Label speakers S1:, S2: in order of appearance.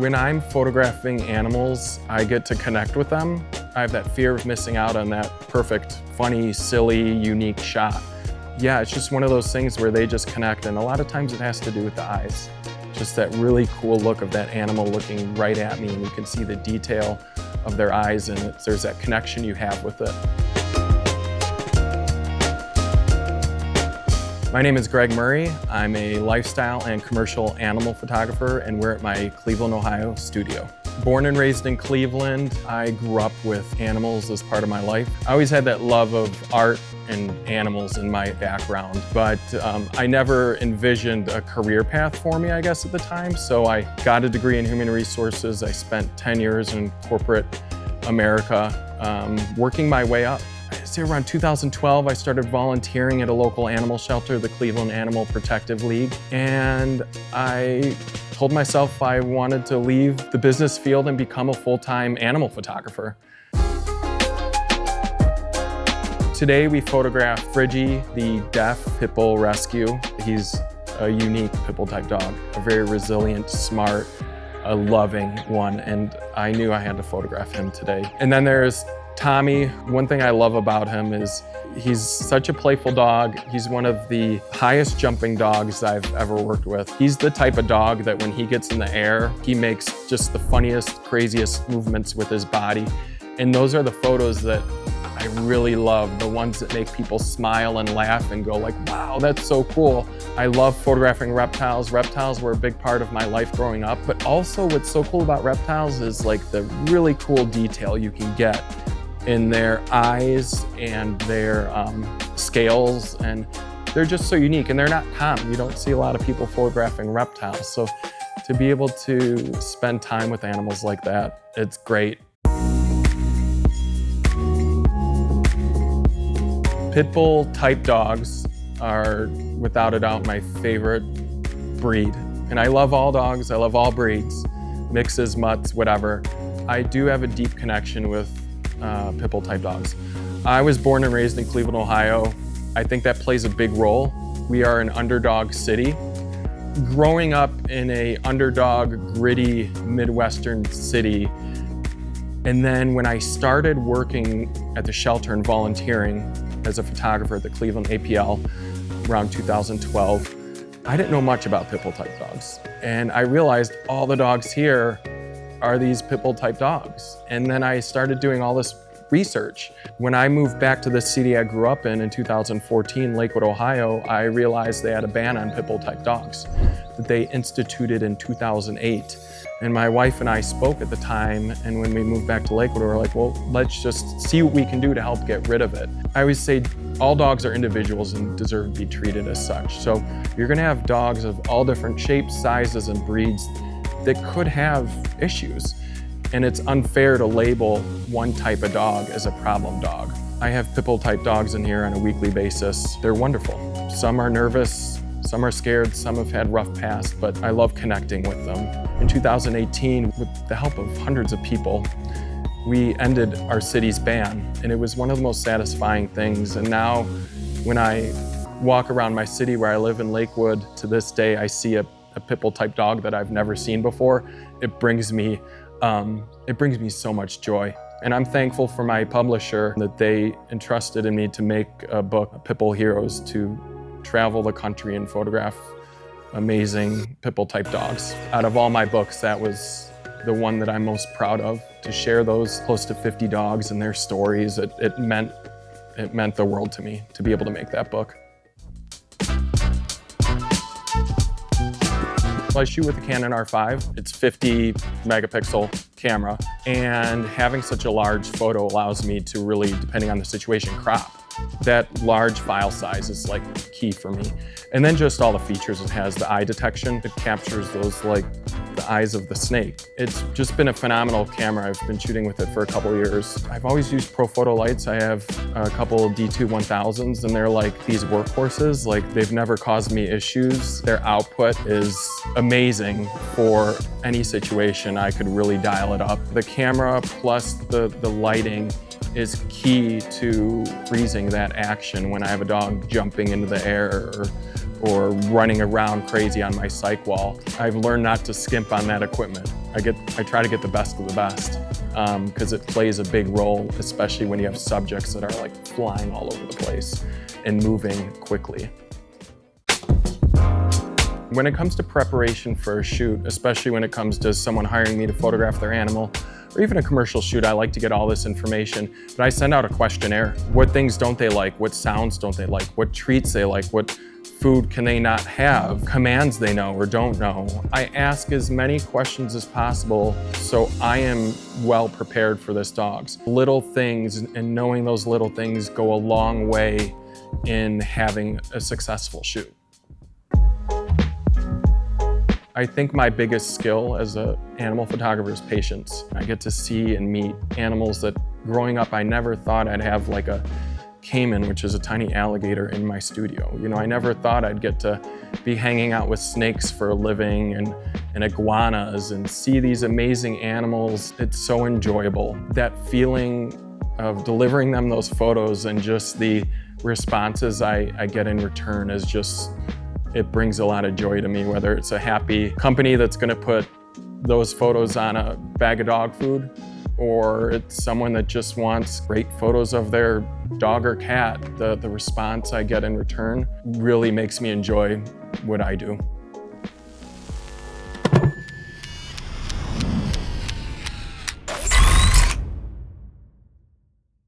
S1: When I'm photographing animals, I get to connect with them. I have that fear of missing out on that perfect, funny, silly, unique shot. Yeah, it's just one of those things where they just connect, and a lot of times it has to do with the eyes. Just that really cool look of that animal looking right at me, and you can see the detail of their eyes, and there's that connection you have with it. My name is Greg Murray. I'm a lifestyle and commercial animal photographer, and we're at my Cleveland, Ohio studio. Born and raised in Cleveland, I grew up with animals as part of my life. I always had that love of art and animals in my background, but I never envisioned a career path for me, I guess, at the time. So I got a degree in human resources. I spent 10 years in corporate America, working my way up. I'd say around 2012, I started volunteering at a local animal shelter, the Cleveland Animal Protective League, and I told myself I wanted to leave the business field and become a full-time animal photographer. Today we photograph Friggy, the deaf pit bull rescue. He's a unique pit bull type dog, a very resilient, smart, a loving one, and I knew I had to photograph him today. And then there's Tommy. One thing I love about him is he's such a playful dog. He's one of the highest jumping dogs I've ever worked with. He's the type of dog that when he gets in the air, he makes just the funniest, craziest movements with his body. And those are the photos that I really love, the ones that make people smile and laugh and go like, wow, that's so cool. I love photographing reptiles. Reptiles were a big part of my life growing up, but also what's so cool about reptiles is like the really cool detail you can get in their eyes and their scales, and they're just so unique and they're not common. You don't see a lot of people photographing reptiles, so to be able to spend time with animals like that, it's great. Pit bull type dogs are without a doubt my favorite breed, and I love all dogs, I love all breeds, mixes, mutts, whatever. I do have a deep connection with pit bull type dogs. I was born and raised in Cleveland, Ohio. I think that plays a big role. We are an underdog city. Growing up in a underdog, gritty, Midwestern city, and then when I started working at the shelter and volunteering as a photographer at the Cleveland APL around 2012, I didn't know much about pit bull type dogs. And I realized all the dogs here are these pit bull type dogs. And then I started doing all this research. When I moved back to the city I grew up in 2014, Lakewood, Ohio, I realized they had a ban on pit bull type dogs that they instituted in 2008. And my wife and I spoke at the time, and when we moved back to Lakewood, we were like, well, let's just see what we can do to help get rid of it. I always say all dogs are individuals and deserve to be treated as such. So you're gonna have dogs of all different shapes, sizes, and breeds that could have issues. And it's unfair to label one type of dog as a problem dog. I have pit bull type dogs in here on a weekly basis. They're wonderful. Some are nervous, some are scared, some have had rough past, but I love connecting with them. In 2018, with the help of hundreds of people, we ended our city's ban, and it was one of the most satisfying things. And now, when I walk around my city where I live in Lakewood, to this day, I see a pit bull type dog that I've never seen before. It brings me so much joy. And I'm thankful for my publisher that they entrusted in me to make a book, Pit Bull Heroes, to travel the country and photograph amazing pit bull type dogs. Out of all my books, that was the one that I'm most proud of. To share those close to 50 dogs and their stories, it meant the world to me to be able to make that book. I shoot with a Canon R5. It's 50 megapixel camera, and having such a large photo allows me to really, depending on the situation, crop. That large file size is like key for me. And then just all the features it has, the eye detection, it captures those like the eyes of the snake. It's just been a phenomenal camera. I've been shooting with it for a couple of years. I've always used Profoto lights. I have a couple of D2 1000s, and they're like these workhorses. Like, they've never caused me issues. Their output is amazing for any situation. I could really dial it up. The camera plus the lighting is key to freezing that action when I have a dog jumping into the air or running around crazy on my cyc wall. I've learned not to skimp skimp on that equipment. I try to get the best of the best because it plays a big role, especially when you have subjects that are like flying all over the place and moving quickly. When it comes to preparation for a shoot, especially when it comes to someone hiring me to photograph their animal, or even a commercial shoot, I like to get all this information, but I send out a questionnaire. What things don't they like? What sounds don't they like? What treats they like? What food can they not have? Commands they know or don't know. I ask as many questions as possible so I am well prepared for this dog. Little things and knowing those little things go a long way in having a successful shoot. I think my biggest skill as an animal photographer is patience. I get to see and meet animals that growing up I never thought I'd have, like a caiman, which is a tiny alligator, in my studio. You know, I never thought I'd get to be hanging out with snakes for a living and iguanas and see these amazing animals. It's so enjoyable. That feeling of delivering them those photos and just the responses I get in return is just, it brings a lot of joy to me, whether it's a happy company that's gonna put those photos on a bag of dog food, or it's someone that just wants great photos of their dog or cat. The response I get in return really makes me enjoy what I do.